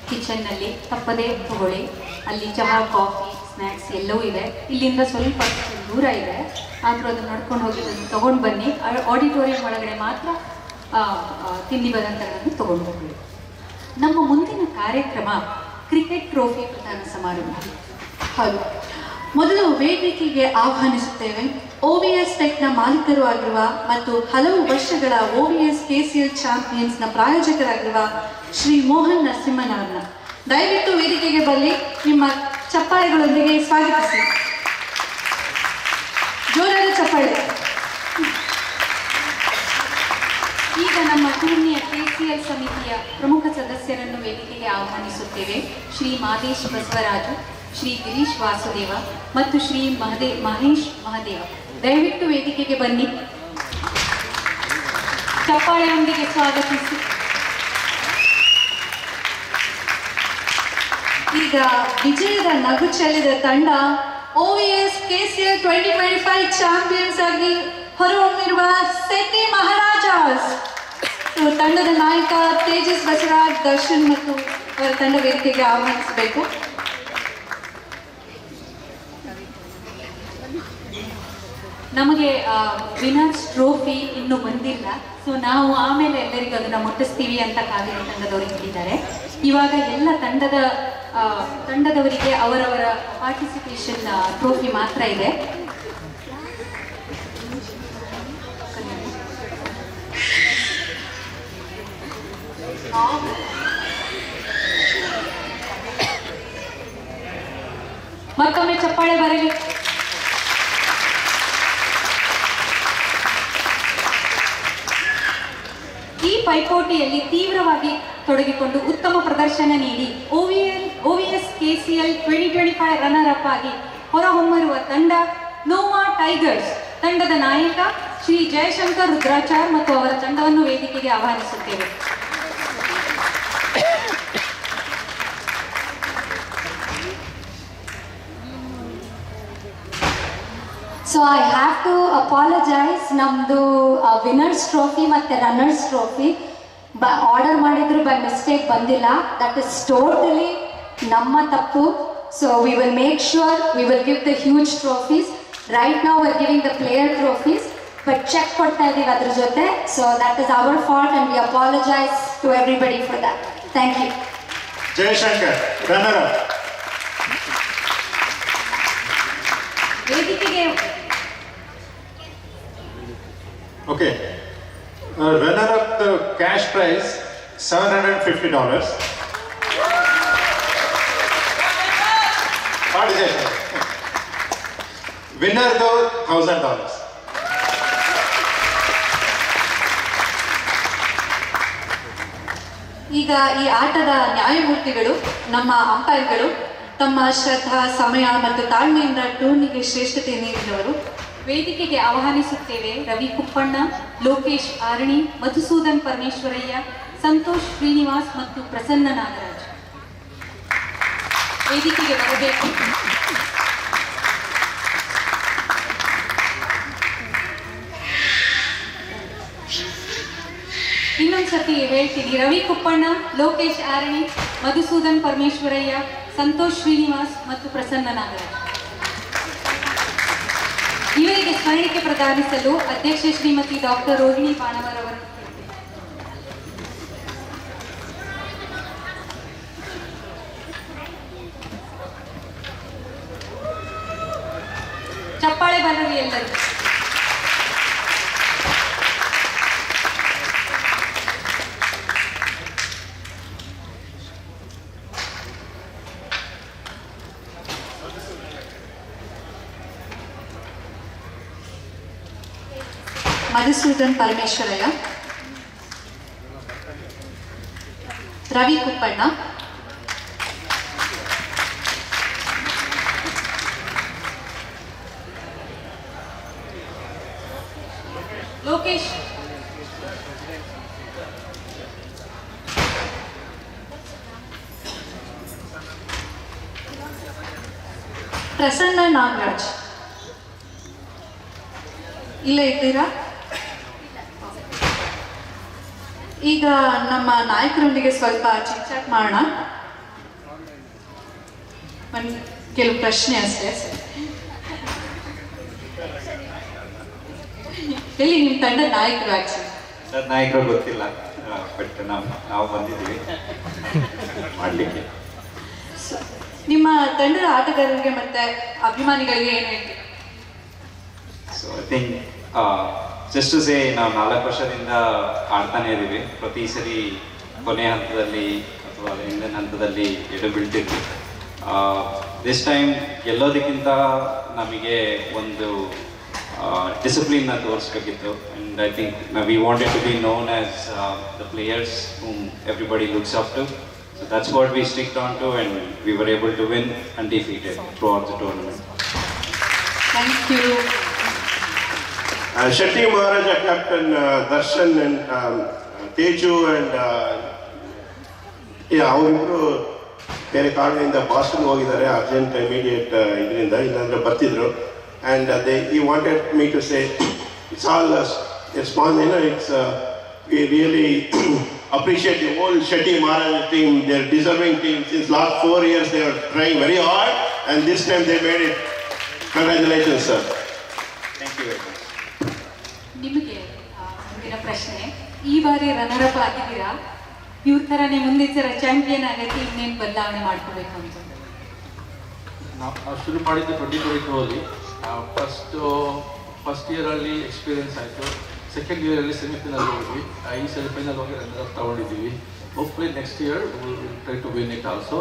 ಕಿಚನ್ನಲ್ಲಿ ತಪ್ಪದೇ ತಗೊಳ್ಳಿ. ಅಲ್ಲಿ ಚಹಾ, ಕಾಫಿ, ಸ್ನ್ಯಾಕ್ಸ್ ಎಲ್ಲವೂ ಇದೆ. ಇಲ್ಲಿಂದ ಸ್ವಲ್ಪ ದೂರ ಇದೆ, ಆದರೂ ಅದನ್ನು ನಡ್ಕೊಂಡು ಹೋಗಿ ಅದನ್ನು ತೊಗೊಂಡು ಬನ್ನಿ. ಆಡಿಟೋರಿಯಂ ಒಳಗಡೆ ಮಾತ್ರ ತಿಂಡಿ ಪದಾರ್ಥಗಳನ್ನು ತೊಗೊಂಡು ಹೋಗಿ. ನಮ್ಮ ಮುಂದಿನ ಕಾರ್ಯಕ್ರಮ ಕ್ರಿಕೆಟ್ ಟ್ರೋಫಿ ಪ್ರದಾನ ಸಮಾರಂಭ. ಹೌದು, ಮೊದಲು ವೇದಿಕೆಗೆ ಆಹ್ವಾನಿಸುತ್ತೇವೆ OVS ಟೆಕ್ನ ಮಾಲೀಕರು ಆಗಿರುವ ಮತ್ತು ಹಲವು ವರ್ಷಗಳ OVS KCL ಚಾಂಪಿಯನ್ಸ್ನ ಪ್ರಾಯೋಜಕರಾಗಿರುವ ಶ್ರೀ ಮೋಹನ್ ನರಸಿಂಹನ್ ಅವರನ್ನ. ದಯವಿಟ್ಟು ವೇದಿಕೆಗೆ ಬರಲಿ, ನಿಮ್ಮ ಚಪ್ಪಾಳೆಗಳೊಂದಿಗೆ ಸ್ವಾಗತಿಸಿ. ಜೋರಾದ ಚಪ್ಪಾಳೆ. ಈಗ ನಮ್ಮ ಟೂರ್ನಿಯ KCL ಸಮಿತಿಯ ಪ್ರಮುಖ ಸದಸ್ಯರನ್ನು ವೇದಿಕೆಗೆ ಆಹ್ವಾನಿಸುತ್ತೇವೆ. ಶ್ರೀ ಮಾದೇಶ್ ಬಸವರಾಜು, ಶ್ರೀ ಗಿರೀಶ್ ವಾಸುದೇವ ಮತ್ತು ಶ್ರೀ ಮಹೇಶ್ ಮಹದೇವ, ದಯವಿಟ್ಟು ವೇದಿಕೆಗೆ ಬನ್ನಿ. ಚಪ್ಪಾಳೆಯೊಂದಿಗೆ ಸ್ವಾಗತಿಸಿ. ಈಗ ವಿಜಯದ ನಗು ಚೆಲ್ಲಿದ ತಂಡ OVS KCL 2025 ಚಾಂಪಿಯನ್ಸ್ ಆಗಿ ಹೊರಹೊಮ್ಮಿರುವ ಸಿಟಿ ಮಹಾರಾಜಾಸ್. ತಂಡದ ನಾಯಕ ತೇಜಸ್ ಬಸವರಾಜ್, ದರ್ಶನ್ ಮತ್ತು ಅವರ ತಂಡ ವೇದಿಕೆಗೆ ಆಹ್ವಾನಿಸಬೇಕು. ನಮಗೆ ವಿನರ್ಸ್ ಟ್ರೋಫಿ ಇನ್ನೂ ಬಂದಿಲ್ಲ, ಸೊ ನಾವು ಆಮೇಲೆ ಎಲ್ಲರಿಗೂ ಅದನ್ನು ಮುಟ್ಟಿಸ್ತೀವಿ ಅಂತ ಕಾವೇರಿ ತಂಡದವರು ಹೇಳಿದ್ದಾರೆ. ಇವಾಗ ಎಲ್ಲ ತಂಡದವರಿಗೆ ಅವರವರ ಪಾರ್ಟಿಸಿಪೇಷನ್ ಟ್ರೋಫಿ ಮಾತ್ರ ಇದೆ. ಮತ್ತೊಮ್ಮೆ ಚಪ್ಪಾಳೆ ಬರಲಿ. ಈ ಪೈಪೋಟಿಯಲ್ಲಿ ತೀವ್ರವಾಗಿ ತೊಡಗಿಕೊಂಡು ಉತ್ತಮ ಪ್ರದರ್ಶನ ನೀಡಿ OVS KCL 2025 ರನ್ನರ್ ಅಪ್ ಆಗಿ ಹೊರಹೊಮ್ಮಿರುವ ತಂಡ ನೋವಾ ಟೈಗರ್ಸ್. ತಂಡದ ನಾಯಕ ಶ್ರೀ ಜಯಶಂಕರ್ ರುದ್ರಾಚಾರ್ ಮತ್ತು ಅವರ ತಂಡವನ್ನು ವೇದಿಕೆಗೆ ಆಹ್ವಾನಿಸುತ್ತೇವೆ. So I have to apologize. ನಮ್ಮದು ವಿನ್ನರ್ಸ್ ಟ್ರೋಫಿ ಮತ್ತು ರನ್ನರ್ಸ್ ಟ್ರೋಫಿ ಆರ್ಡರ್ ಮಾಡಿದ್ರು ಬೈ ಮಿಸ್ಟೇಕ್ ಬಂದಿಲ್ಲ. ದಟ್ ಇಸ್ ಟೋಟಲಿ ನಮ್ಮ ತಪ್ಪು. So we will make sure we will give the huge trophies. Right now we are giving the player trophies, but check ಕೊಡ್ತಾ ಇದ್ದೀವಿ ಅದ್ರ ಜೊತೆ. So that is our fault and we apologise to everybody for that. Thank you. Jayashankar runner up. ವೇದಿಕೆಗೆ Okay. Runner up, the cash prize $750. Winner though $1,000. ಈಗ ಈ ಆಟದ ನ್ಯಾಯಮೂರ್ತಿಗಳು, ನಮ್ಮ ಅಂಪೈರ್ಗಳು ತಮ್ಮ ಶ್ರದ್ಧಾ, ಸಮಯ ಮತ್ತು ತಾಳ್ಮೆಯಿಂದ ಟೂರ್ನಿಗೆ ಶ್ರೇಷ್ಠತೆ ನೀಡಿದವರು. ವೇದಿಕೆಗೆ ಆಹ್ವಾನಿಸುತ್ತೇವೆ ರವಿ ಕುಪ್ಪಣ್ಣ, ಲೋಕೇಶ್ ಆರಣಿ, ಮಧುಸೂದನ್ ಪರಮೇಶ್ವರಯ್ಯ, ಸಂತೋಷ್ ಶ್ರೀನಿವಾಸ್ ಮತ್ತು ಪ್ರಸನ್ನ ನಾಗರಾಜ್ ವೇದಿಕೆಗೆ ಬರಬೇಕು. ಇನ್ನೊಂದ್ಸತಿ ಹೇಳ್ತೀನಿ, ರವಿ ಕುಪ್ಪಣ್ಣ, ಲೋಕೇಶ್ ಆರಣಿ, ಮಧುಸೂದನ್ ಪರಮೇಶ್ವರಯ್ಯ, ಸಂತೋಷ್ ಶ್ರೀನಿವಾಸ್ ಮತ್ತು ಪ್ರಸನ್ನ ನಾಗರಾಜ್. ಇವರಿಗೆ ಸ್ಮರಣಿಕೆ ಪ್ರದಾನಿಸಲು ಅಧ್ಯಕ್ಷೆ ಶ್ರೀಮತಿ ಡಾಕ್ಟರ್ ರೋಹಿಣಿ ಬಾಣವರ್ ಅವರು ಚಪ್ಪಾಳೆ ಬರಲಿ ಎಲ್ಲರೂ. ಮಧುಸೂದನ್ ಪರಮೇಶ್ವರಯ್ಯ, ರವಿ ಕುಪ್ಪಣ್ಣ, ಲೋಕೇಶ್, ಪ್ರಸನ್ನ ನಾಗರಾಜ್. ಇಲ್ಲೇ ಇದ್ದೀರಾ? ಈಗ ನಮ್ಮ ನಾಯಕರೊಂದಿಗೆ ಸ್ವಲ್ಪ ಚಿಟ್ ಚಾಟ್ ಮಾಡೋಣ. ಒಂದು ಕೆಲವು ಪ್ರಶ್ನೆ ಅಷ್ಟೇ. ಎಲ್ಲಿ ನಿಮ್ಮ ತಂಡ ನಾಯಕರು ಆಕ್ಚುಲಿ? ಸರ್ ನಾಯಕರು ಗೊತ್ತಿಲ್ಲ, ಬಟ್ ನಾವು ಬಂದಿದ್ದೀವಿ ಮಾಡಲಿಕ್ಕೆ. ನಿಮ್ಮ ತಂಡದ ಆಟಗಾರರಿಗೆ ಮತ್ತೆ ಅಭಿಮಾನಿಗಳಿಗೆ ಏನು ಹೇಳ್ತೀವಿ? So I think just to say, ನಾವು 4 ವರ್ಷದಿಂದ ಆಡ್ತಾನೆ ಇದ್ದೀವಿ. ಪ್ರತಿ ಸರಿ ಕೊನೆ ಹಂತದಲ್ಲಿ ಅಥವಾ ಹಿಂದಿನ ಹಂತದಲ್ಲಿ ಎಡು ಬೀಳ್ತಿದ್ವಿ. ದಿಸ್ ಟೈಮ್ ಗೆಲ್ಲೋದಕ್ಕಿಂತ ನಮಗೆ ಒಂದು ಡಿಸಿಪ್ಲಿನ್ನ ತೋರಿಸ್ಬೇಕಿತ್ತು. And I think we wanted to be known as the players whom everybody looks up to. So that's what we sticked on to, and we were able to win undefeated throughout the tournament. Thank you. Shetty Maharaja captain Darshan and Teju and ಅವರಿಬ್ಬರು ಬೇರೆ ಕಾರಣದಿಂದ Boston ಹೋಗಿದ್ದಾರೆ, urgent immediate ಇದರಿಂದ, ಇಲ್ಲಾಂದ್ರೆ ಬರ್ತಿದ್ರು. And he wanted me to say it's all it's we really appreciate the whole Shetty Maharaja team. They're deserving team. Since last 4 years they are trying very hard, and this time they made it. Congratulations, sir. Thank you very much. ನಿಮಗೆ ಮುಂದಿನ ಪ್ರಶ್ನೆ, ಈ ಬಾರಿ runner up ಆಗಿದ್ದೀರಾ, ಇವ್ರ ಥರನೇ ಮುಂದಿನ ಸಲ ಚಾಂಪಿಯನ್ ಆಗಕ್ಕೆ ಇನ್ನೇನು ಬದಲಾವಣೆ ಮಾಡ್ಕೋಬೇಕು ಅಂತ? ನಾವು ಶುರು ಮಾಡಿದ್ದು 2022 ಫಸ್ಟ್ ಇಯರಲ್ಲಿ ಎಕ್ಸ್ಪೀರಿಯನ್ಸ್ ಆಯಿತು. ಸೆಕೆಂಡ್ ಇಯರಲ್ಲಿ ಸೆಮಿಫೈನಲ್ ಹೋದ್ವಿ, ಈ ಸಲ ಫೈನಲ್ ಹೋಗಿ ರನ್ನರ್ ಅಪ್ ತಗೊಂಡಿದ್ದೀವಿ. Hopefully next year try to win it also.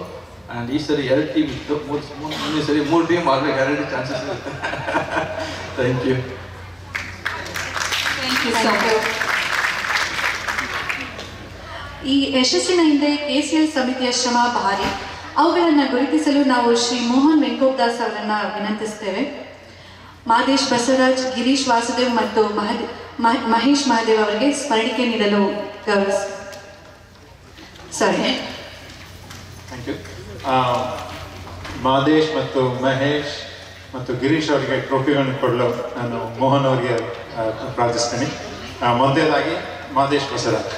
And ಈ ಸರಿ 2 ಟೀಮ್ ಇತ್ತು, ಮುಂದಿನ ಸರಿ 3 ಟೀಮ್ ಆದರೆ ಗ್ಯಾರಂಟಿ ಚಾನ್ಸಸ್ ಇರುತ್ತೆ. Thank you. Thank you so much. ಈ ಯಶಸ್ಸಿನ ಹಿಂದೆ KCL ಸಮಿತಿಯ ಶ್ರಮ ಭಾರಿ. ಅವುಗಳನ್ನು ಗುರುತಿಸಲು ನಾವು ಶ್ರೀ ಮೋಹನ್ ವೆಂಕೋಬ್ದಾಸ್ ಅವರನ್ನ ವಿನಂತಿಸ್ತೇವೆ. ಮಾದೇಶ್ ಬಸವರಾಜ್, ಗಿರೀಶ್ ವಾಸುದೇವ್ ಮತ್ತು ಮಹೇಶ್ ಮಹಾದೇವ್ ಅವರಿಗೆ ಸ್ಮರಣಿಕೆ ನೀಡಲು ಥ್ಯಾಂಕ್ ಯು. ಮಾದೇಶ್ ಮತ್ತು ಮಹೇಶ್ ಮತ್ತು ಗಿರೀಶ್ ಅವರಿಗೆ ಟ್ರೋಫಿಗಳನ್ನು ಕೊಡಲು ನಾನು ಮೋಹನ್ ಅವರಿಗೆ ಪ್ರಾರ್ಥಿಸ್ತೀನಿ. ಮೊದಲನೇದಾಗಿ ಮಾದೇಶ್ ಬಸವರಾಜ್.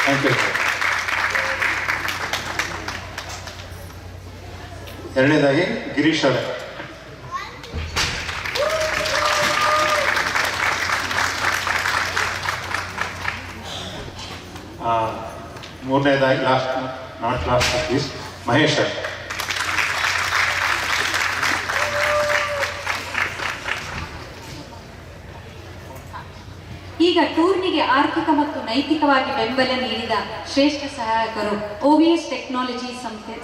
Thank you. ಎರಡನೇದಾಗಿ ಗಿರೀಶ್ ಅವರೇ. ಮೂರನೇದಾಗಿ ನಾಟ್ ಲಾಸ್ಟ್ ಪ್ಲೀಸ್ ಮಹೇಶ್ ಅವರೇ. ಈಗ ಟೂರ್ನಿಗೆ ಆರ್ಥಿಕ ಮತ್ತು ನೈತಿಕವಾಗಿ ಬೆಂಬಲ ನೀಡಿದ ಶ್ರೇಷ್ಠ ಸಹಾಯಕರು OVS ಟೆಕ್ನಾಲಜಿ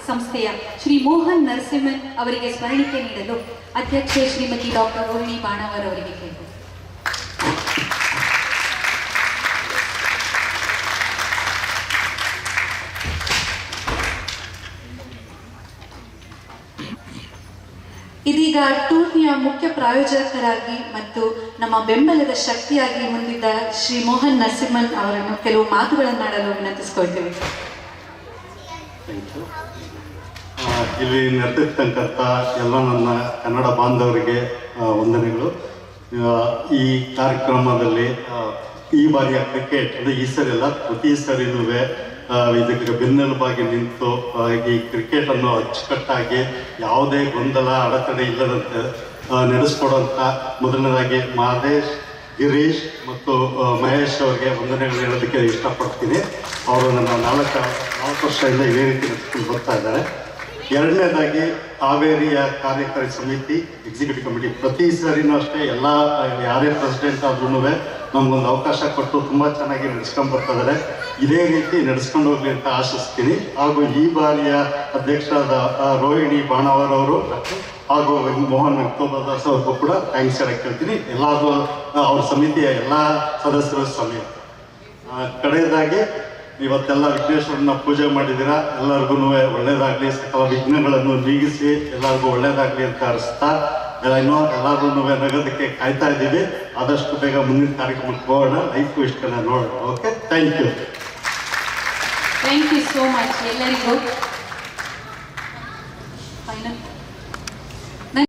ಸಂಸ್ಥೆಯ ಶ್ರೀ ಮೋಹನ್ ನರಸಿಂಹನ್ ಅವರಿಗೆ ಸ್ಮರಣಿಕೆ ನೀಡಲು ಅಧ್ಯಕ್ಷೆ ಶ್ರೀಮತಿ ಡಾಕ್ಟರ್ ರೋಹಿಣಿ ಬಾಣವರ್ ಅವರಿಗೆ ಕೇಳಿದರು. ಇದೀಗ ಟೂರ್ನಿಯ ಮುಖ್ಯ ಪ್ರಾಯೋಜಕರಾಗಿ ಮತ್ತು ನಮ್ಮ ಬೆಂಬಲದ ಶಕ್ತಿಯಾಗಿ ಮುಂದಿದ್ದ ಶ್ರೀ ಮೋಹನ್ ನರಸಿಂಹನ್ ಅವರನ್ನು ಕೆಲವು ಮಾತುಗಳನ್ನಾಡಲು ವಿನಂತಿಸಿಕೊಳ್ತೇವೆ. ಇಲ್ಲಿ ನೆರೆದಿರ್ತಕ್ಕಂಥ ಎಲ್ಲ ನನ್ನ ಕನ್ನಡ ಬಾಂಧವರಿಗೆ ವಂದನೆಗಳು. ಈ ಕಾರ್ಯಕ್ರಮದಲ್ಲಿ ಈ ಬಾರಿಯ ಕ್ರಿಕೆಟ್ ಅಂದರೆ ಈ ಸರಿ ಎಲ್ಲ ಪ್ರತಿ ಸರಿನೂ ಇದಕ್ಕೆ ಬೆನ್ನೆಲುಬಾಗಿ ನಿಂತು ಈ ಕ್ರಿಕೆಟನ್ನು ಅಚ್ಚುಕಟ್ಟಾಗಿ ಯಾವುದೇ ಗೊಂದಲ ಅಡೆತಡೆ ಇಲ್ಲದಂತೆ ನಡೆಸ್ಕೊಡುವಂಥ ಮೊದಲನೇದಾಗಿ ಮಾದೇಶ್, ಗಿರೀಶ್ ಮತ್ತು ಮಹೇಶ್ ಅವರಿಗೆ ವಂದನೆಗಳು ಹೇಳೋದಕ್ಕೆ ಇಷ್ಟಪಡ್ತೀನಿ. ಅವರು ನನ್ನ 4 ವರ್ಷದಿಂದ ಇದೇ ರೀತಿ ನಡೆಸ್ಕೊಂಡು ಬರ್ತಾ ಇದ್ದಾರೆ. ಎರಡನೇದಾಗಿ ಹಾವೇರಿಯ ಕಾರ್ಯಕಾರಿ ಸಮಿತಿ ಎಕ್ಸಿಕ್ಯೂಟಿವ್ ಕಮಿಟಿ ಪ್ರತಿ ಸರಿನೂ ಅಷ್ಟೇ ಎಲ್ಲ ಯಾರೇ ಪ್ರೆಸಿಡೆಂಟ್ ಆದ್ರೂ ನಮಗೊಂದು ಅವಕಾಶ ಕೊಟ್ಟು ತುಂಬ ಚೆನ್ನಾಗಿ ನಡೆಸ್ಕೊಂಡು ಬರ್ತಾ ಇದ್ದಾರೆ. ಇದೇ ರೀತಿ ನಡೆಸ್ಕೊಂಡು ಹೋಗ್ಲಿ ಅಂತ ಆಶಿಸ್ತೀನಿ. ಹಾಗೂ ಈ ಬಾರಿಯ ಅಧ್ಯಕ್ಷರಾದ ರೋಹಿಣಿ ಬಾಣವರ್ ಅವರು ಹಾಗೂ ಮೋಹನ್ ವೆಂಕೋಬದಾಸ್ ಅವ್ರಿಗೂ ಕೂಡ ಥ್ಯಾಂಕ್ಸ್ ಹೇಳಕ್ಕೆ ಹೇಳ್ತೀನಿ. ಎಲ್ಲರೂ ಅವ್ರ ಸಮಿತಿಯ ಎಲ್ಲ ಸದಸ್ಯರ ಸಮೇತ. ಕಡೆಯದಾಗಿ ಇವತ್ತೆಲ್ಲ ವಿಘ್ನೇಶ್ವರನ ಪೂಜೆ ಮಾಡಿದ್ದೀರಾ, ಎಲ್ಲರಿಗೂ ಒಳ್ಳೇದಾಗಲಿ, ಸಕಲ ವಿಘ್ನಗಳನ್ನು ನೀಗಿಸಿ ಎಲ್ಲರಿಗೂ ಒಳ್ಳೇದಾಗಲಿ ಅಂತ ಅನಿಸ್ತಾ ಇನ್ನೂ ಎಲ್ಲರೂ ನಗೋದಕ್ಕೆ ಕಾಯ್ತಾ ಇದ್ದೀವಿ. ಆದಷ್ಟು ಬೇಗ ಮುಂದಿನ ಕಾರ್ಯಕ್ರಮಕ್ಕೆ ಹೋಗೋಣ, ಲೈಫು ಇಷ್ಟನ್ನ ನೋಡೋಣ. Okay, thank you. Thank you so much ಎಲ್ಲರಿಗೂ.